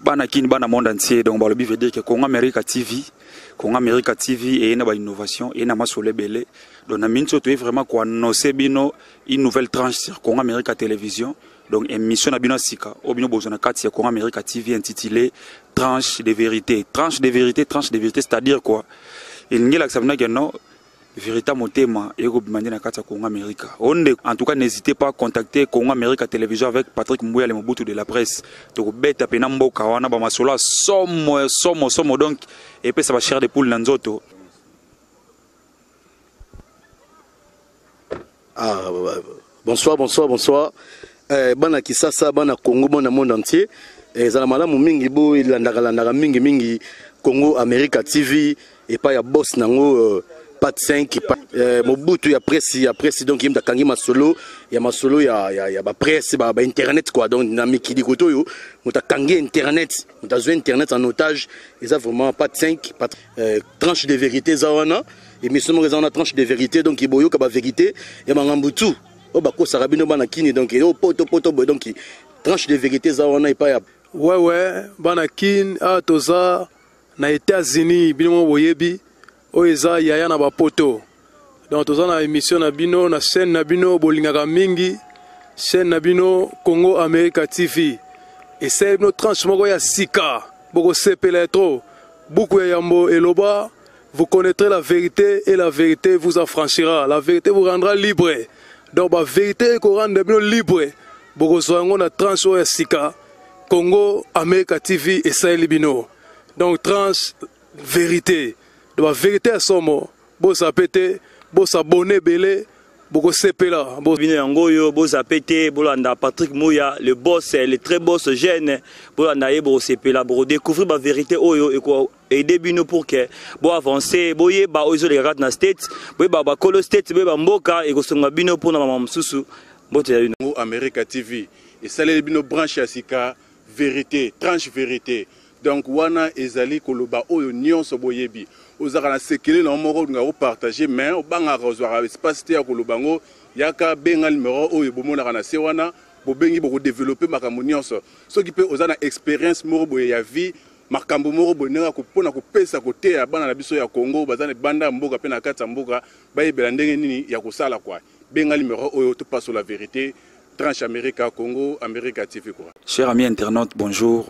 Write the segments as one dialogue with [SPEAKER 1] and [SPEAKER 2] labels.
[SPEAKER 1] bana kini bana monde entier donc balobi veut dire que Congo America TV et une innovation et na masole belé donc na minso to vraiment quoi no bino une nouvelle tranche sur Congo America Télévision donc émission na bino sika obino bozona kati ya Congo America TV intitulé tranche de vérité c'est-à-dire quoi il n'y a que non véritable thème et robimandi na kati ya Congo America. En tout cas n'hésitez pas à contacter Congo America Télévision avec Patrick Mbouya le Mobutu de la presse. Donc beta pena mboka wana ba masolo somo donc et puis ça va cher de poule na nzoto.
[SPEAKER 2] Ah bonsoir. Bana Kisasa bana Congo bana monde entier. Ezala malamu mingi bo ilandaka mingi Congo America TV et pas ya boss nango Pat 5 Mobutu ya presse donc yimda kangi masolo ya ba presse ba internet quoi donc na mikidi koto yo mutakangi internet mutazwe internet en otage et ça vraiment Pat 5 tranche de vérité zawana et mission raison tranche de vérité donc iboyo ka ba vérité ya mangambutu o ba ko sarabino bana kini donc o poto donc tranche de vérité zawana et pas ya
[SPEAKER 3] ouais bana kin a toza na États-Unis bino boyebi Oeza yaya na bapoto donc toza na émission na bino na chaîne na bino bolingaka mingi chaîne na bino Congo America TV et c'est notre tranche moko ya sika boko sepela trop beaucoup ya yambo eloba vous connaîtrez la vérité et la vérité vous affranchira la vérité vous rendra libre donc ba vérité ko rendre bino libre boko soango na tranche ya sika Congo America TV et ça bino donc tranche vérité de la vérité à son mot, bon ça pété, bon ça bonnet belé, bon sepela, bon
[SPEAKER 4] vini angoyo, bon ça pété, bon anda Patrick Mbouya, le boss, le très boss jeune, bon anda bon sepela, bon découvrir la vérité oyo et quoi aider bino pour que bon avancer, bon yé ba oizo les gars na state, bon ba Kolo state, bon ba mboka et ko songa bino pour na mama msusu, bon tu as une
[SPEAKER 5] America TV et ça les bino branche asika vérité, tranche vérité. Donc wana ezali koloba oyo nyonso boyebi ozaka sekele na moko nga partager mais obanga rozwa espace te ya kolobango yaka benga numéro oyo bomona kana se wana bobengi boko développer makambo nyonso soki pe ozana expérience moko boye ya vie makambo moko boye nga kopona kopesa kote ya bana na biso ya Congo bazana banda mboka pe na kata mboka bayebela ndenge nini ya kosala kwa benga numéro oyo to passe la vérité tranche America Congo America TV quoi.
[SPEAKER 1] Chers amis internautes, bonjour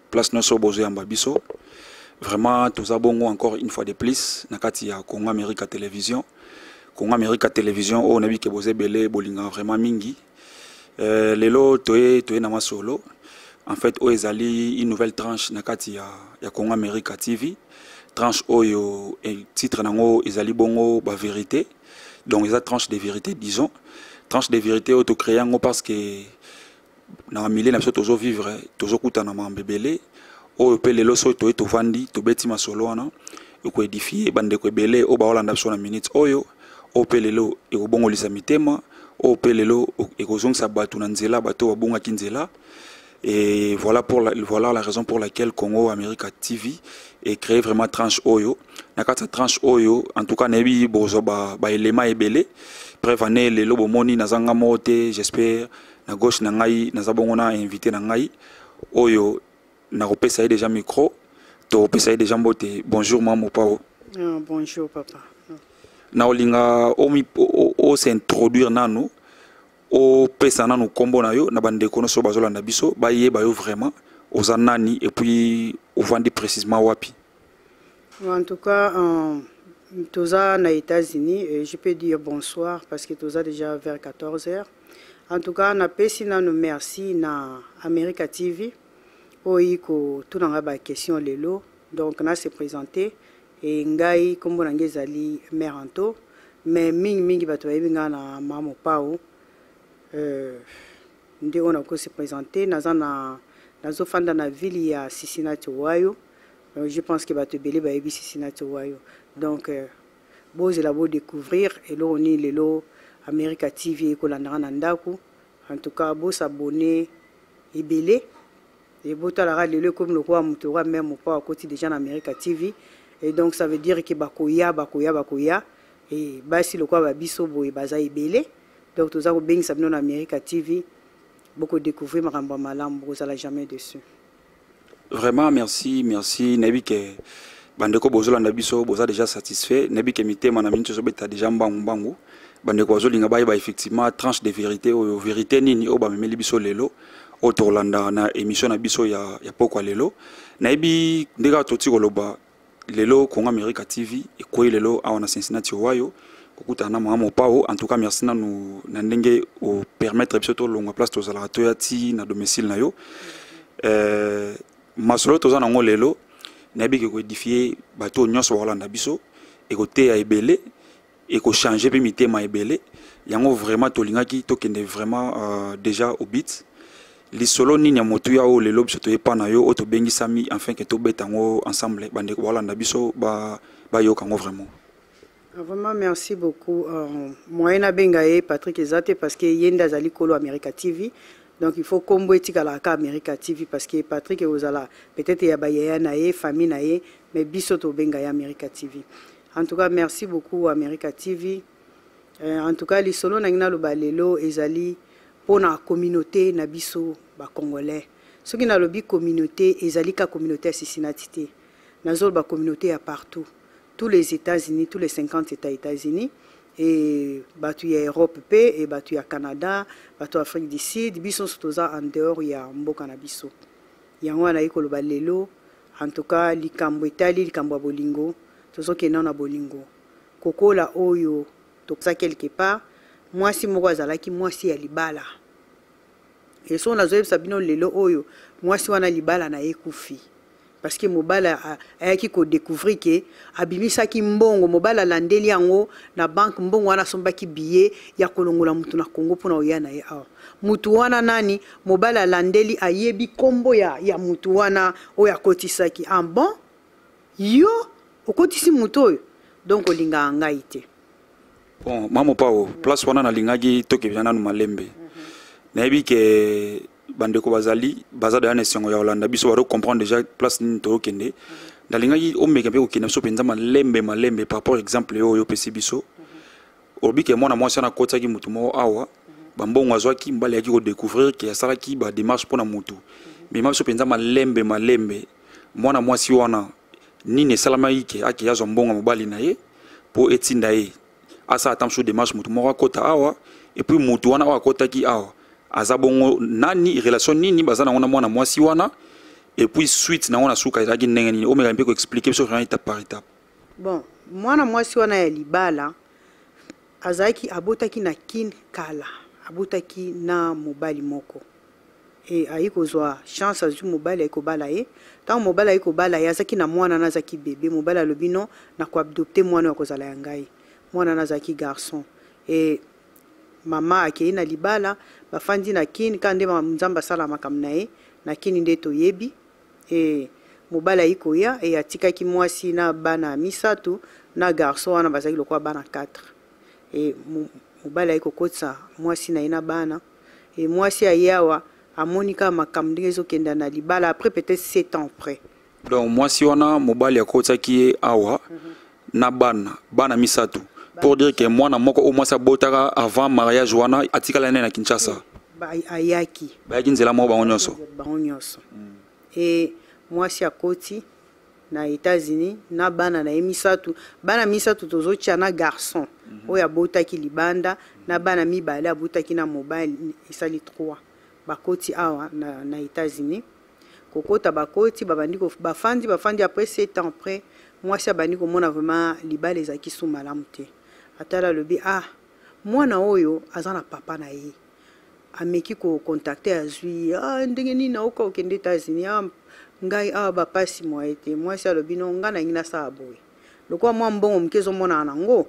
[SPEAKER 1] place noso bozo ya Mbabiso. Vraiment tous abongo encore une fois de plus nakati ya Congo America Télévision. Congo America Télévision o nabi ke boze belé bolinga vraiment mingi. Lelo toye na masolo. En fait o ezali une nouvelle tranche nakati ya Congo America TV. Tranche oyo et titre nango ezali bongo ba vérité. Donc eza tranche de vérité disons. Tranche de vérité auto créango parce que na milieu na biso tozo vivre tozo kutana mambebele o pe lelo so to vandi to beti masolo wana e ko édifier bande ko belé o ba olanda biso na minute oyo o pe lelo e ko bongolisa mitema o pe lelo e ko zongisa batu na nzela bato babunga kinzela et voilà la raison pour laquelle Congo America TV est créé vraiment tranche oyo na kata tranche oyo en tout cas nebi bozo ba élément ebele prévaner lelo bomoni nazanga mote j'espère na gauche na ngai nazabongona invité na ngai oyo na kopesa déjà micro to kopesa déjà mbote bonjour maman pao.
[SPEAKER 6] Bonjour papa.
[SPEAKER 1] Na olinga o s'introduire nanu o pesa nanu kombo na yo na bande kono so bazola na biso ba yeba yo vraiment ozanani et puis on vend précisément wapi.
[SPEAKER 6] En tout cas toza na États-Unis je peux dire bonsoir parce que toza déjà vers 14h. En tout cas, na pesi na nous merci na America TV. Oiko tout na ba question lelo. Donc na se présenter et ngai kombo na ngezali Meranto mais mingi bato yebinga na mamo pao nde on a ko se présenter nazo fanda na ville ya Cincinnati Ohio. Je pense que bato belé ba yebi Cincinnati Ohio. Donc boze la beau découvrir et là on est lelo America TV et kolandara nandaku en tout cas beau s'abonner et belé et beau talara lelo comme le roi mutora même ou pas à côté déjà en America TV et donc ça veut dire que bakoya et basi le quoi babiso boy baza et belé donc tout ça beng sabino en America TV beaucoup découvrir maramba malam vous allez jamais dessus.
[SPEAKER 1] Vraiment, merci. Nabi ke bandeko bozolanda biso boza déjà satisfait. Nabi ke mitema na minute zobeta déjà mbangu. Bandeko bazolinga ba effectivement tranche de vérité o vérité nini o ba memeli biso lelo. O Torlanda na émission na biso ya pokwa lelo. Nabi ndeka toti koloba lelo Congo America TV et quoi lelo a na Cincinnati Ohio. Kokuta na mama pao en tout cas merci na nous na ndenge o permettre biso to longa place to zala to yati na domicile na yo. Masolo toza nango lelo nabi ke ko édifier bato nyonso Holanda biso et côté ya ebele et ko changer pe mitema ebele yango vraiment tolingaki to kende vraiment déjà au beat lisolo nini ya motu ya o lelo biso to epa na yo o to bengi sami enfin que to betango ensemble bande ko Holanda biso ba yo kango vraiment.
[SPEAKER 6] Vraiment merci beaucoup moi na bengaye Patrick Ezate parce que yenda zali kolo America TV. Donc il faut combo etika la ka America TV parce que Patrick Ozala peut-être ya bayaya na ye famille na ye mais biso to benga ya America TV. En tout cas merci beaucoup America TV. En tout cas les solo na ngina lo balelo ezali pour na communauté na biso ba congolais. Ce qui na lobi communauté ezali ka communauté Cincinnati. Na zol ba communauté à partout. Tous les États-Unis, tous les 50 États-Unis. Et batu ya Europe pe et batu ya Canada, batu Afrique du Sud, biso sotoza en dehors ya mboka na biso. Yango na yiko loba lelo, en tout cas likambo etali likambo bolingo, tozo kena na bolingo. Kokola oyo toksa quelque part, moi si moko azalaki moi si ya libala. Et so na zoyeb sabino lelo oyo, moi si wana libala na ekufi. Parce que mobala ayaki ko découvrir que abimisa ki mbongo mobala landeli yango na banque mbongo wana sombaki billet ya kolongola mutu na Congo pona oyana ye awa mutu wana nani mobala landeli ayebi kombo ya mutu wana oya kotisaki en bon yo okotisi mutu oyo donc olinga ngai te
[SPEAKER 1] bon mamo pao place wana na lingaki toke bana no malembe nayebi ke bandeko bazali bazada na sengo ya Holanda biso baro comprendre déjà place ni to kende dalingaki o meka pe ko kende so penza malembe par rapport exemple yo pesi biso obi ke mona mwasi na kota ki mutu mo awa bambongo azwaki mbali yaki ko découvrir que sala ki ba démarche pona mutu mais ma so penza malembe mwana mwasi wana nini salama yike aki yazo mbongo mobali na ye po etinda ye asa atamsho démarche mutu mo kota awa et puis mutu wana wa kota ki awa azabongo nani relation nini bazana ngona mwana mwasi wana et puis suite na ngona suka izaki ndenge nini omeka mpe ko expliquer so rien étape par étape.
[SPEAKER 6] Bon mwana mwasi wana ya libala azaki abotaki na kin kala abotaki na mobali moko et ayiko zwa chance azu mobali ayiko bala ye tant mobali ayiko bala ye azaki na mwana nazaki bébé mobali alobino na ko adopter mwana akozala ya ngai mwana nazaki garçon et mama akei na libala bafandi na kini kande nzamba sala makamna ye na kini nde toyebi e mobala ikoya e atikaki mwasi na bana misatu na garçon wana bazaki lokwa bana 4 e mobala ikokotsa mwasi na ina bana e mwasi ayawa amonika makamna ezokenda na libala après peut-être 7 ans après
[SPEAKER 1] donc mwasi wana mobali akotsaki awa na bana misatu pour dire que moi na moko au moins ça botaka avant mariage wana atikala na Kinshasa
[SPEAKER 6] ayaki
[SPEAKER 1] nzela mo bangonyoso
[SPEAKER 6] et moi si akoti na États-Unis na bana na misatu tozocha na garçon oya botaki libanda na bana mibale abotaki na mobile isali 3 bakoti awa na États-Unis kokota bakoti babandi ko bafandi après 7 ans après moi si abandi ko mona vraiment libale ezaki sous malamte atala lobi mwana oyo azana papa na ye ameki ko contacter azui ndenge nini na oka okende États-Unis ngai ba pasi moite moi si alobi no ngana ngina sa boy lokwa mwa mbongo mkezo mona nango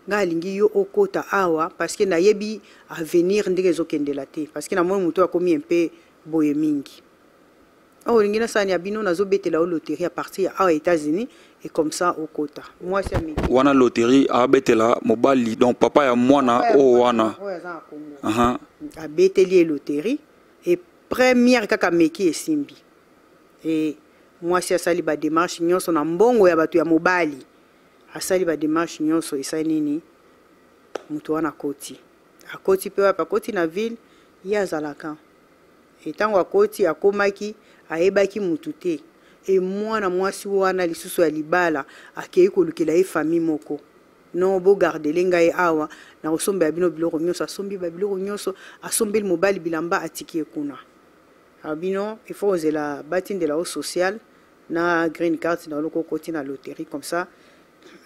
[SPEAKER 6] ngai lingi yo okota awa parce que na yebi avenir ndenge ezokende la te parce que na mona muto akomi un peu boye mingi lingina sa nya bino nazo betela loterie à partir aux États-Unis et comme ça au quota moi c'est ami
[SPEAKER 1] wana loterie a betela mobali donc papa ya mwana o wana
[SPEAKER 6] a beteli loterie et première kaka meki esimbi et moi c'est sali ba démarche nyonso na mbongo ya batu ya mobali asali ba démarche nyonso esa nini mutu wana koti akoti pe pa koti na ville ya zalaka et tango akoti akomaki ayebaki mutu te e mwana mwasi wana lisusu ya libala akei kolukela ye famille moko non bo gardele ngai awa na kosomba bino biloko nyonso asombi ba biloko nyonso asombeli mobali bilamba atiki kuna abino il faut oser la batinde la haut social na green card na loko koti na loterie comme ça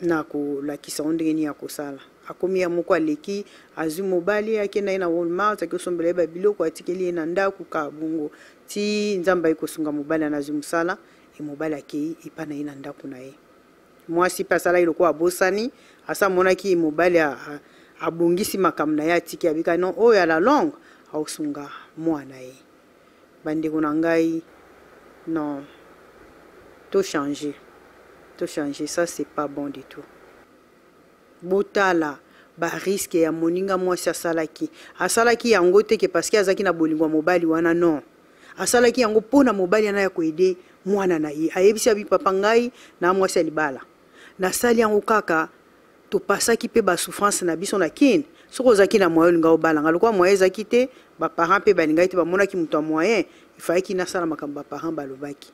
[SPEAKER 6] na ko la kisa ondeni ya kosala akomi ya moko aleki azu mobali akenda na Walmart akisombela ba biloko atikeli na ndako ka bungo ti nzamba ikosunga mobali na azu musala e mobali akei ipana ina ndako na ye mwasi pasala iloko abosani asa monaki mobali abungisi makamna ya tiki abika non oyo ya la longue ausunga mwana ye bandeko na ngai non tout changer ça c'est pas bon du tout botala ba risque ya moninga mwasi asalaki yango te ke parce que azaki na bolingo mobali wana non asalaki yango pona mobali ana ya koede mwana na ye ayebisi abi papa ngai na mwasi ya libala na sali yango kaka to pasaki pe ba souffrance na biso na kine soko zaki na moyo nga obala ngaloko moyo ezaki te ba parents pe balinga te ba monaki muto a moyen il fallait qu'il na sala makamba ba parents balobaki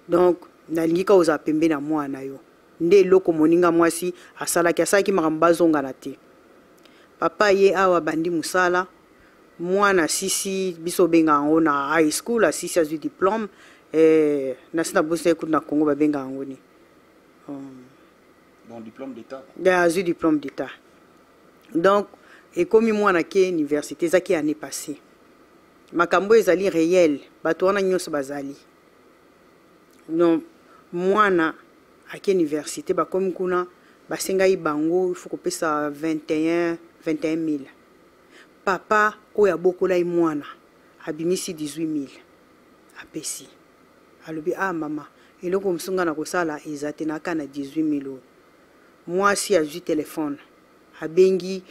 [SPEAKER 6] donc nalingi ka oza pembe na mwana yo nde loko moninga mwasi asalaki makamba zonga na te papa ye awa bandi musala mwana sisi biso benga ngo na high school asisi azu diplôme na sina bosse ku na Congo ba benga ngo ni
[SPEAKER 1] bon diplôme d'état
[SPEAKER 6] azu diplôme d'état donc et comme mwana ke université zaki année passée makambo ezali réel bato wana nyonso bazali non mwana ake université ba comme kuna basenga ibango il faut ko pesa 21 000 papa oya bokola mwana abimisi 18 000 apesi alobi mama eloko msunga na kosala ezate na kana 18 000 mwasi azwi téléphone abengi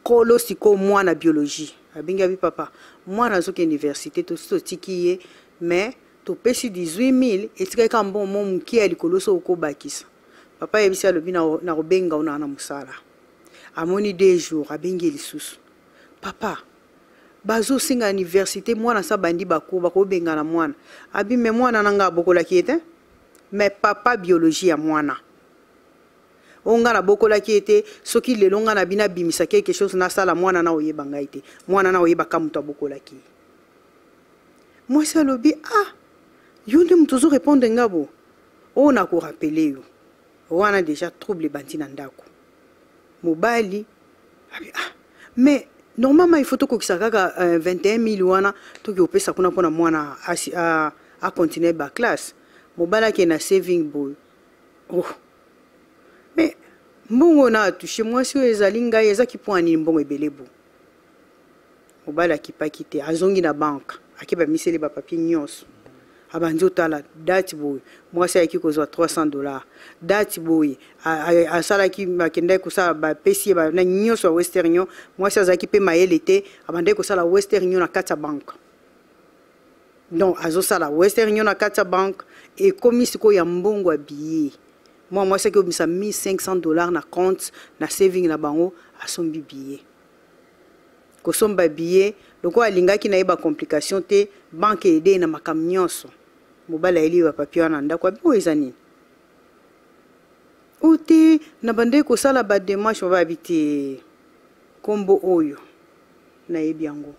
[SPEAKER 6] kolo siko mwana biologie abengi abi papa mwana azoke université to tiki ye mais to pesi 18 000 etika ka mbon mo muki ya likolo so ko bakisa papa yebisi alobi na kobenga ona na musala amoni 2 jours abengi lisusu papa bazo singa université mwana sa bandi bako benga na mwana abi me mwana nanga bokola kiete mais papa biologie ya mwana onga na bokola kiete soki lelo nga na bina bimisa quelque chose na sala mwana na oyeba ngaite mwana na oyeba ka muto bokola ki moi ça lobi yonde muto zo répondre ngabo ona ko rappeler yo wana déjà trouble bandi na ndako mobali abi mais normalement il faut to kokisa kaka 21 000 wana to ki opesa kuna pona mwana a continuer ba classe mobala ke na saving boy mais mbongo na touché moi si ezali ngai ezaki poani mbongo ebelebo mobala ki pakite azongi na banque akiba miseli ba papier nyonso abanzo tala date boy moi ça qui kozwa $300 date boy a sala ki makende ko sala ba pesi ba na nyonso Western Union moi ça zaki pe mayele te abande ko sala Western Union na kata bank donc azo sala Western Union na kata bank et comme siko ya mbongo a billet moi ça que misa $1,500 na compte na saving na bango asombi billet ko somba billet loko alingaki na iba complication te banque ede na makam nyonso mobala eli wa papier na ndako abi ezani uti na bande ko sala ba démarche va habiter kombo oyo na yebi yango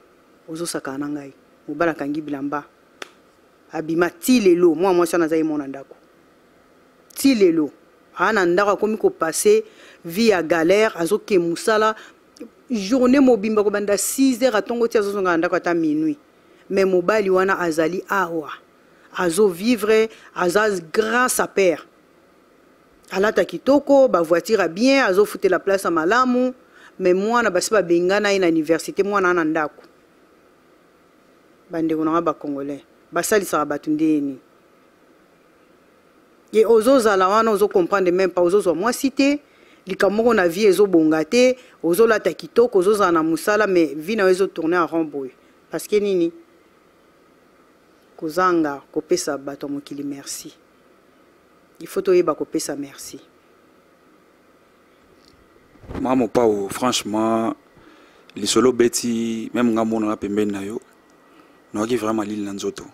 [SPEAKER 6] ozo saka na ngai mobala kangi bilamba abima tilelo moi ça na zai mona ndako tilelo ana ndako komi ko passer vie à galère azoke musala journée mobimba ko banda 6h atongo tia zozonga ndako ata minuit mais mobali wana azali awa azo vivre azaz grâce à père alata kitoko ba voiture a bien azo fouter la place à malamu mais moi na basi ba bengana ina université moi na ndako bande kona ba congolais basali sa batundeni et ozo zala wana ozo comprendre même pas ozo moi cité likamoko na vie ezo bongate ozo lata kitoko ozo zana musala mais vie na ezo tourner en rond boy parce que nini kozanga kopesa bato mokili merci il faut toyeba kopesa merci
[SPEAKER 1] mamo pao franchement les solo beti même ngamona na pembeni na yo noaki vraiment lili na nzoto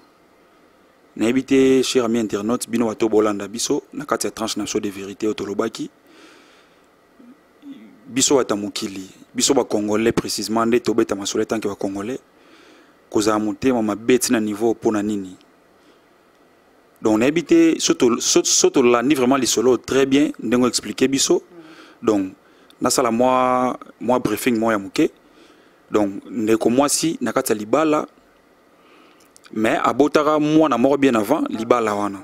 [SPEAKER 1] N'habité cher ami internaute bino wato bolanda biso na kati ya tranche naso de vérité otolobaki biso watamukili biso ba congolais précisément nde tobeta masole tanke ba congolais koza motema mabeti na niveau pona nini. Donc n'habité soto landi vraiment les solo très bien ndengo expliquer biso. Donc na sala moi briefing moi ya muke. Donc ndeko moi si na kati ya libala. Mais abotara moi na mort bien avant libala wana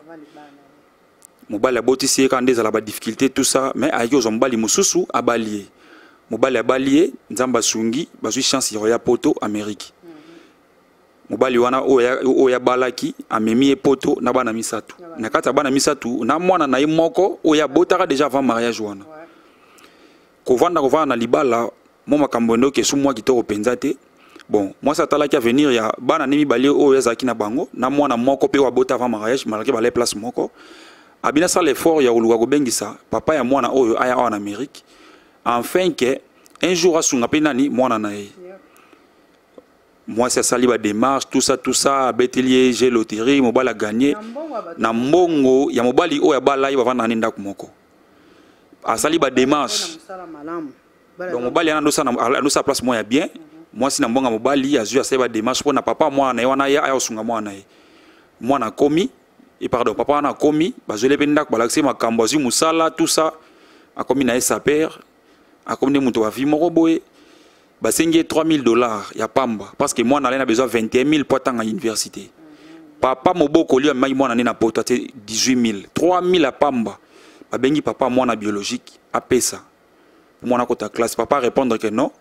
[SPEAKER 1] mobali abotisi quand des ala ba difficulté tout ça mais ayo zombali mususu abalié mobali abalié nzamba sungi bazui chance ya poto Amérique mobali wana oya balaki amemi poto na bana misatu na kata bana misatu na mwana na moko oya botara déjà avant mariage wana kovanda na libala mo makambo ndoke su moi kitoko penzate. Bon, moi ça t'a là qu'à venir ya bana nemi balé o yazaki na bango na mwana moko pe wa bota avant mariage malgré balé place moko abina ça l'effort ya oluwa go bengisa papa ya mwana oyo aya en Amérique enfin que un jour asunga pe nani mwana na ye moi c'est ça liba démarche tout ça betelier j'ai loterie mobala gagné na mbongo ya mobali oyo bala yi bavanda nenda kumoko asali ba démarche donc mobali ana ndo sa place moya bien. Moi si na mbonga mobali azu aseba démarche pour na papa moi na wana ya osunga mwana ye mwana komi et pardon papa na komi bazole benda ko balaxé makambo azu musala tout ça akomi na sa père akomi ne muto wa vie moko boye basengi $3000 ya pamba parce que moi na lena besoin 21000 pour tanga université papa moboko li mai mwana na poto 18000 3000 ya pamba babengi papa mwana biologique a pesa mwana kota classe papa répondre que non.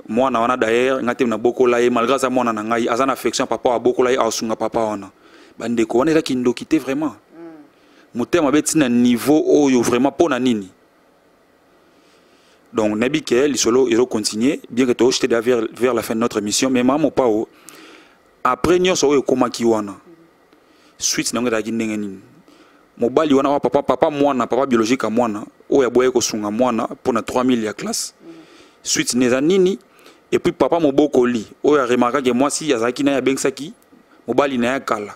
[SPEAKER 1] Moi na wana d'ailleurs ngate na bokola ye malgré ça mwana na ngai azana affection papa wa bokola ye asunga papa wana bandeko wana ki ndokité vraiment motema beti na niveau oyo vraiment pona nini. Donc nabi ke lisolo iro continuer bien que to jeter vers la fin de notre émission mais maman pao après nyonso oyo komaki wana suite na ngada ki ndenge nini mobali wana wa papa mwana papa biologique a mwana oyo boye ko sunga mwana pona 3000 ya classe suite neza nini. Et puis papa mobokoli oyo remarqué que moi si yazaki na ya bengsaki mobali na ya kala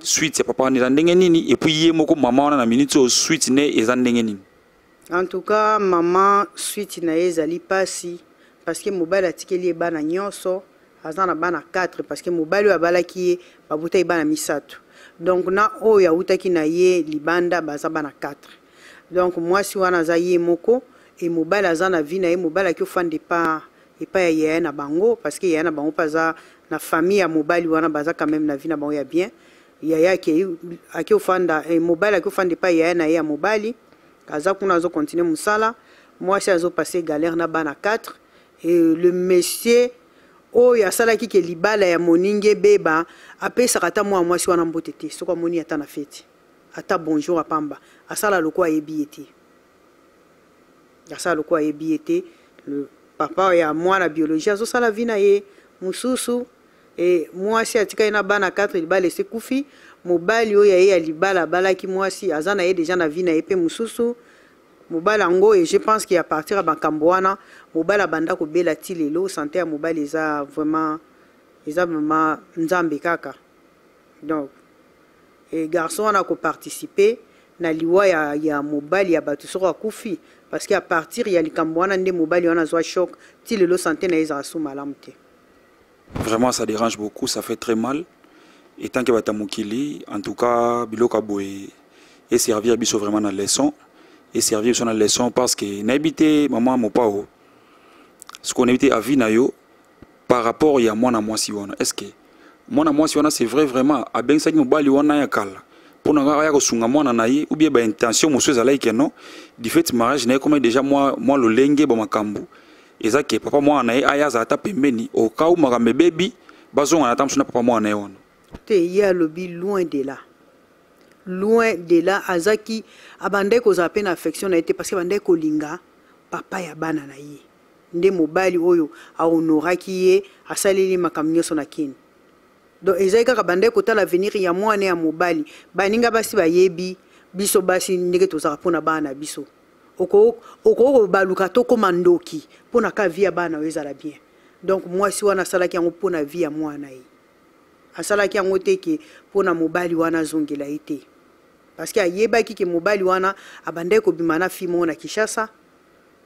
[SPEAKER 1] suite c'est papa neza ndenge nini et puis ye moko maman wana na minute au suite ne eza ndenge nini.
[SPEAKER 6] En tout cas maman suite na ezali pasi parce que mobali atikeli bana nyonso azana bana 4 parce que mobali abalaki babuta bana misatu donc na oyo utaki na ye libanda baza bana 4 donc moi si wana za ye moko et mobali azana vie na ye mobali ki ofande pas et pas ya na bango parce que ya na bango paza na famille ya mobali wana baza quand même na vie na bango ya bien ya ki aki ofanda mobali aki ofande pas ya na ya mobali kaza kuna zo continuer musala moi si azo passer galère na bana 4 et le monsieur o ya sala ki ke libala ya moninge beba apesa kata moi si wana mbotete soko moni ata na fête ata bonjour a pamba asala lokwa yebiete asala lokwa yebiete le papa ya mwana biologie azo sala vina ye mususu et moi si atika ina bana 4 libala se kufi mobali oya ye ya libala balaki moi si azana ye déjà na vina ye pe mususu mobali ngo et je pense qu'il à partir à Bakamboana mobali banda ko bela tilelo santé ya mobali eza vraiment nzambe kaka donc et garçon on a ko participer na liwa ya mobali ya batu soko kufi parce qu'à partir il y a les Cambouana ndé mobile on a zoa choc ti le santé na isa sous malamte.
[SPEAKER 1] Vraiment ça dérange beaucoup, ça fait très mal et tant que batamukili en tout cas biloka boy et servir biso vraiment dans leçon et servir sur la leçon parce que n'habiter maman mon pao ce qu'on habité à vie na yo par rapport il y a moi na moi si wana est-ce que moi na moi si wana c'est vrai vraiment a ben ça mobile wana ya kala pour na ya ko sunga mwana na ye ou bien ba intention monsieur zalai que non du fait mariage na comme déjà moi le lenge ba makambu ezake papa moi na ye aya za ta pembeni au cas où makambe baby bazonga na tamsuna papa moi na ye wana
[SPEAKER 6] te ya lobi loin de là azaki abande ko za peine affection na été parce que bande ko linga papa ya bana na ye nde mobali oyo a honoraki ye asaleli makamnyo sona kini. Donc ezaka kabande kota l'avenir ya mwana ya mobali baninga basi bayebi biso basi ndenge tozaka pona bana biso oko baluka to komandoki pona ka vie ya bana ezala bien donc moi si wana salaki yango pona vie ya mwana ye asalaki yango te ke mpona mobali wana azongela ye te parce que ayebaki ke mobali wana abandaki kobima na fi moko na Kinshasa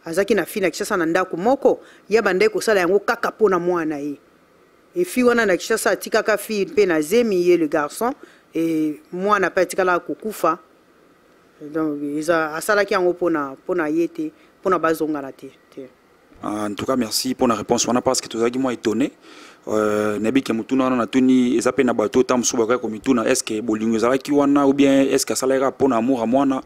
[SPEAKER 6] azaki na fi na Kinshasa na ndako moko ye abandaki kosala yango kaka mpona mwana ye e fi wana na Kinshasa atikaka fi mpe na zemi ye le garçon e mwana mpe atikala kokufa donc asalaki yango mpona ye te mpona bazongana te.
[SPEAKER 1] En tout cas, merci pour la réponse. On a parce que tout ça qui m'a étonné. Nebi ke mutuna na tuni ezape na bato tam subaka ko mituna est-ce que bolingo zala ki wana ou bien est-ce que ça lera pour amour à moi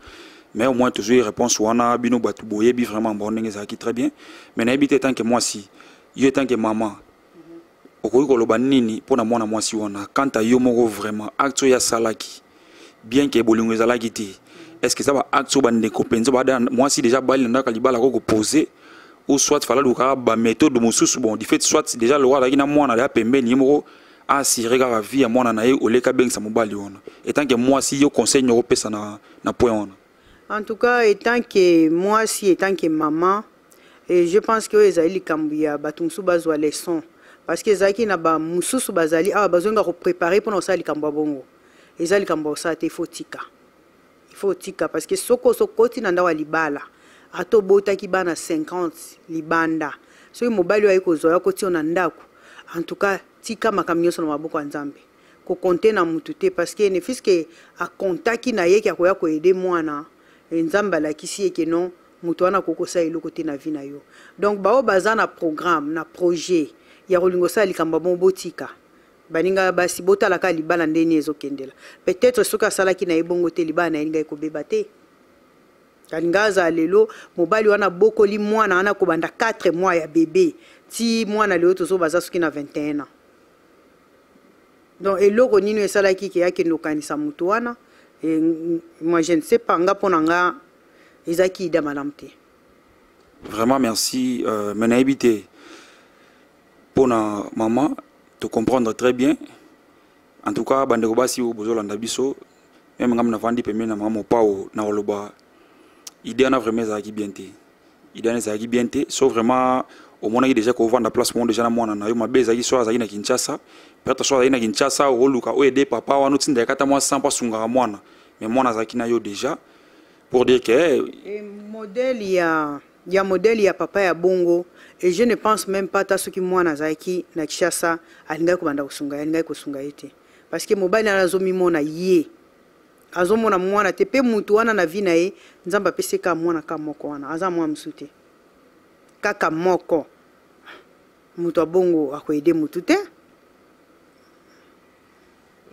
[SPEAKER 1] mais au moins toujours réponse wana bino batu boye bi vraiment bon ndenge qui très bien mais nebi tant que moi si yo tant que maman okoki ko loba nini pour na mwana moi si wana quand a yo moko vraiment acte ya salaki bien que bolingo zala ki te est-ce que ça va acte ba ndeko penzo ba moi si déjà bali ndaka libala ko poser ou soit fala luka ba méthode de mususu bon du fait soit déjà le roi la na mwana la pembe ni moko assurer la vie à mwana na ye oleka beng sa mobali ona étant que moi si yo conseil no pesa na point ona
[SPEAKER 6] en tout cas étant que moi si étant que maman et je pense que ezali kambuya batumsu bazwa leçon parce que ezaki na ba mususu bazali bazonga ko préparer pour ça likamba bongo ezali kamba ça te fotika il faut tika parce que sokoti na ndawa libala ato bota ki bana 50 libanda so mobali wa iko zoya ko tion ndako en tout cas tika makamio so na maboko nzambe ko compter na mutu te parce que ne fiske a contaki na ye ki akoya ko aider mwana nzamba la kisi ke non mutu wana koko sa iloko te na vie na yo donc bao bazana programme na projet ya rolingo sa likamba bon botika baninga basi bota la ka libala ndeni ezokendela peut-être soka sala ki na ebongo te libana na inga ko beba te Kalingaza lelo mobali wana bokoli mwana ana kobanda 4 mois ya bébé ti mwana leo tozo baza soki na 21 ans donc eloko nino esala ki ke yake nokanisa mutu wana et moi je ne sais pas nga ponanga ezaki ida madame te
[SPEAKER 1] vraiment merci mena habité pona maman te comprendre très bien en tout cas bande ko basi o bozolanda biso même ngam na vandi pembe na maman pao na oloba idée na vraiment ça qui bien té idée na ça qui bien té sauf vraiment au moins déjà qu'on vend la place monde déjà na mwana na yo mabeza qui soit na Kinshasa peut-être soit na Kinshasa o luka o aider papa wa no tinda kata moi sans pas sunga mwana mais mwana za na yo déjà pour dire que
[SPEAKER 6] modèle ya modèle ya papa ya bongo et je ne pense même pas ta ce qui mwana za ki na Kinshasa alinga ko banda kusunga alinga ko sunga ite parce que mobile na zomi mona ye azomona mwana te pe mutu wana na vie na ye nzamba pese ka mwana ka moko wana aza mwa msute kaka moko mutu abongo akoede mutu te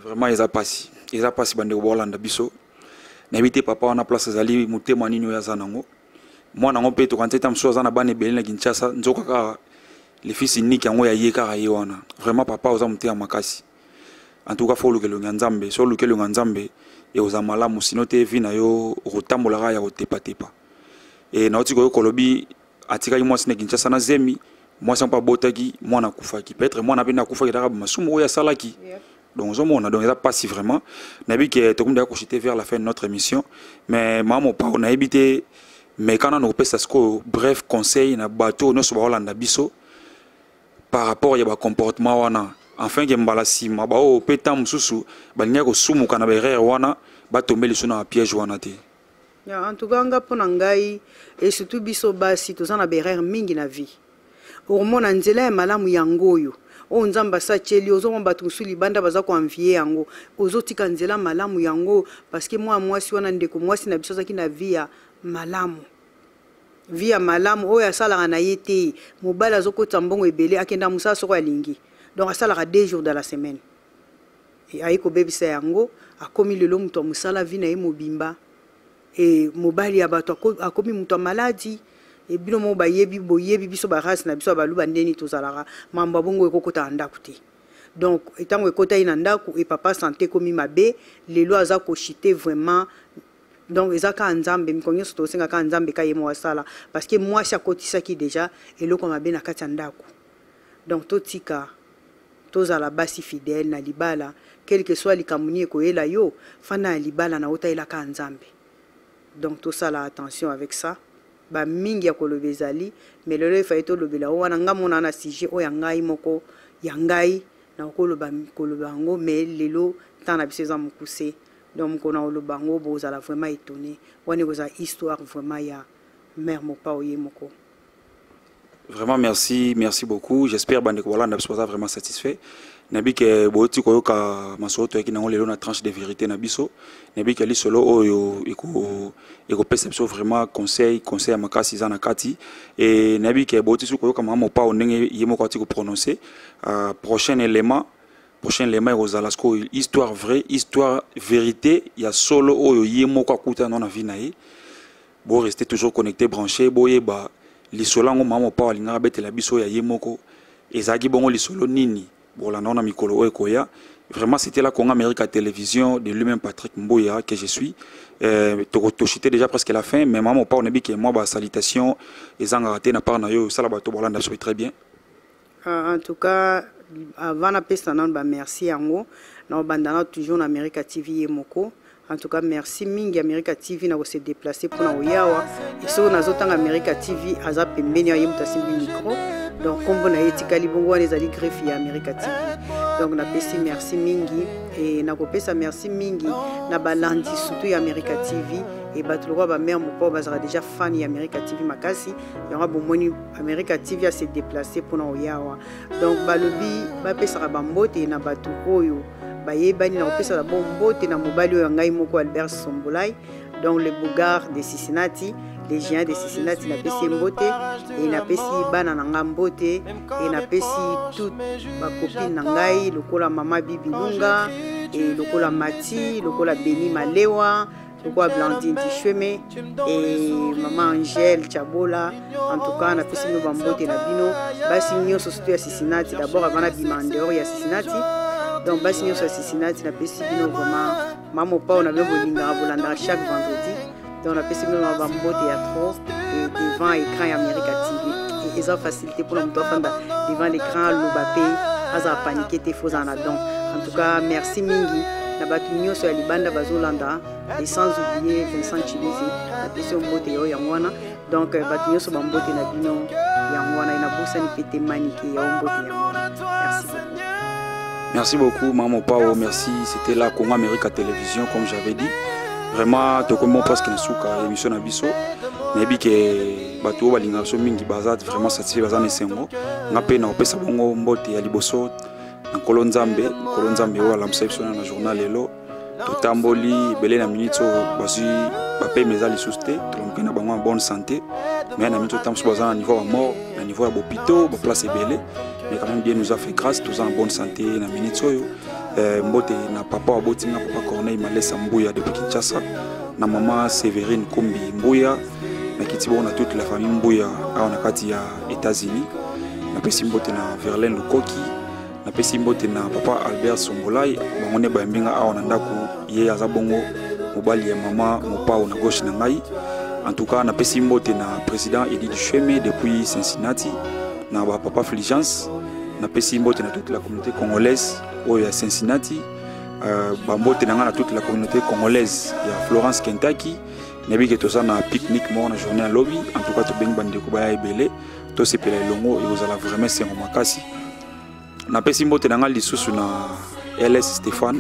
[SPEAKER 1] vraiment ils a passé bande bolanda biso na bité papa wana place zali mutema nini ya zanango mwana ngo pe to kanteta msoza na bane belina Kinshasa nzoka ka le fils unique yango ya yeka ra wana vraiment papa oza mutea makasi en tout cas faut lukelo nzambe so lukelo nzambe et aux amalamu sinon te vi na yo rotambola ya rotepa tepa et na otiko kolobi atika moi sine Kinshasa na zemi moi sans pas botaki moi na kufaki peut-être moi na bena kufaki dara masumu ya salaki donc zomona donc ça passe vraiment na bi que tout le monde a couché vers la fin de notre émission mais maman pas on a habité mais quand on a opé ça bref conseil na bateau no so Hollande biso par rapport ya ba comportement wana enfin que mbalasi mabao peta mususu balinya ko sumu kana berere wana ba tomber les sona piège wana te
[SPEAKER 6] ya en tout cas nga pona ngai et surtout biso basi tozana berere mingi na vie ormona nzela ya malamu yangoyo o nzamba sa cheli ozo mbatu musuli banda baza ko envier yango ozo tika nzela malamu yango parce que moi si wana ndeko mwasi na biso zaki na vie ya malamu via malamu oya sala na yete mobala zoko tambongo ebele akenda musa soko alingi donc asala 2 jours dans la semaine et aiko bebisa yango akomi lelo muto musala vina e mobimba et mobali ya bato akomi muto maladi et bino mo bayebi boyebi biso ba race na biso ba luba ndeni to zalara mamba bongo ekokota ndaku te donc etango ekota ina ndaku et papa santé komi mabe lelo aza ko chiter vraiment donc ezaka nzambe mikonyo soto senga ka nzambe ka yemo wasala parce que moi ça kotisa ki déjà eloko mabe na kati ndaku donc totika toza la basi fidèle na libala quel que soit likamuni ko ela yo fana libala na ota ela ka nzambe donc tout ça la attention avec ça ba mingi ya kolobezali mais lelo fa eto lobela wana ngamona na sujet o ya ngai moko ya ngai na koloba ngo mais lelo tant na biso za mukuse donc on a oloba ngo bozala vraiment étonné wani koza histoire vraiment ya mère mopa oyemoko.
[SPEAKER 1] Vraiment merci beaucoup. J'espère que vous êtes vraiment satisfait. Nabi ke boti koyoka masoto yaki nango lelo na tranche de vérité na biso. Nabi ke li solo oyo eko perception vraiment conseil à makasi za na kati et nabi ke boti su koyoka mama pa onenge yemo ko ti ko prononcer prochain élément ozala sko histoire vraie, histoire vérité, il y a solo oyo yemo ko akuta na vie na ye. Bo rester toujours connecté branché boye ba lisolo ngo mama pa alinga betela biso ya yemoko ezaki bongo lisolo nini bola na mikolo oyo koya. Vraiment c'était la Congo America Télévision de lui-même Patrick Mboya que je suis tochité déjà presque la fin mais maman pa on a dit que moi ba salutation ezanga raté na part na yo sala bato bolanda so très bien.
[SPEAKER 6] En tout cas avant la peste nan ba merci yango na bandana toujours na America TV yemoko. En tout cas, merci mingi America TV na se déplacer pour na oyawa. Et so na zotanga America TV aza pembeni ya yemta simbi micro. Donc comme na etikali bongo wana ezali greffe ya America TV. Donc na pesi merci mingi et na kopesa merci mingi na balandi surtout ya America TV et batulwa ba mère mopo bazara déjà fan ya America TV makasi. Yanga bomoni America TV a se déplacer pour na oyawa. Donc balobi ba pesa ba mbote na batu oyo bayebani na opesa la bombote na mobali oyo ngai moko Albert Sombolai donc le Bougar de Cincinnati les géants de Cincinnati na pesi mbote et na pesi bana na ngambote et na pesi toute ma copine na ngai lokola mama Bibi Lunga et lokola Mati lokola Beni Malewa lokola Blandine Tichweme et maman Angèle Chabola en tout cas na pesi no bambote na bino basi nyonso surtout ya Cincinnati d'abord avant na bimandeur ya Cincinnati. Donc, basi nyo so Cincinnati na pesi bino vraiment maman pa on a bien bolinga bolanda chaque vendredi. Donc on a pesi bino na bambote ya trop et devant écran America TV. Et ils ont facilité pour nous fanda devant l'écran lobape aza paniquer te faux en adon. En tout cas, merci mingi na batu nyo so ya libanda bazolanda et sans oublier Vincent Chibizi na pesi mbote yo ya ngwana. Donc batu nyo so bambote na bino ya ngwana ina bosa ni pete manike ya mbote ya ngwana. Merci beaucoup.
[SPEAKER 1] Merci beaucoup, Maman Pao, merci. C'était la Congo America Télévision, comme j'avais dit. Vraiment, tu connais presque une souka, émission à Bisso. Nebi que Batou Balinga, so mingi bazat, vraiment satisfait bazan et sengo. N'appelle na opesa bongo mbote ya liboso, na Kolonzambe ou à l'amception dans le journal Elo. Totamboli, belé na minute, basu, bapé meza li souste, tout le monde a en bonne santé. Mais na minute, tam bazan à niveau à mort, à niveau à Bopito, ba place belé. Mais quand même Dieu nous a fait grâce, tous en bonne santé na minute soyo. Mbote na papa Abotinga, papa Corneille Malesa Mbuya depuis Kinshasa, na maman Séverine Kombi Mbuya, na kitibo na toute la famille Mbuya na kati ya États-Unis. Na pesi mbote na Verlaine Lukoki, na pesi mbote na papa Albert Sombolai, bangone ba mbinga awa na ndaku ye azabongo mobali ya mama mopao na gauche na ngai. En tout cas, na pesi mbote na président Edith Cheme depuis Cincinnati. Na papa Fulgence na pesi mbote na toute la communauté congolaise au ya Cincinnati bambote na toute la communauté congolaise ya Florence Kentucky nebi ke toza na pique-nique mo na journée à lobby en tout cas to beng bande ko ba ebele to sepela longo et vous allez vraiment sengo makasi na pesi mbote na lisusu na LS Stéphane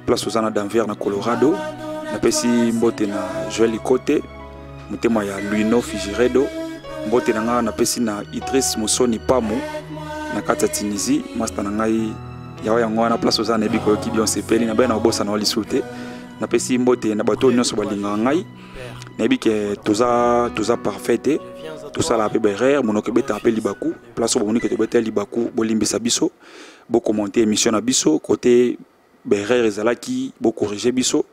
[SPEAKER 1] place aux ana d'Anvers na Colorado na pesi mbote na Joël Côté mutema ya Luino Figiredo mbote na pesi na Idriss Musoni Pamo na kata Tunisie master na ngai yawa yango na place aux ana biko ki bien sepeli na bana obosa na lisute na pesi mbote na bato nyonso balinga ngai na bike toza parfaite tout ça la pe berère monoke beta appel libaku place au monique to beta libaku bolimbisa biso bo commenter émission na biso côté berère ezalaki bo corriger biso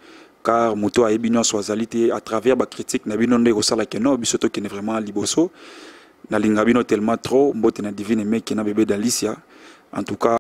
[SPEAKER 1] car moto a ebinyo swazalité à travers ba critique na bino ndeko sala keno biso to kene vraiment liboso na linga bino tellement trop mbote na divine mec na bébé d'Alicia en tout cas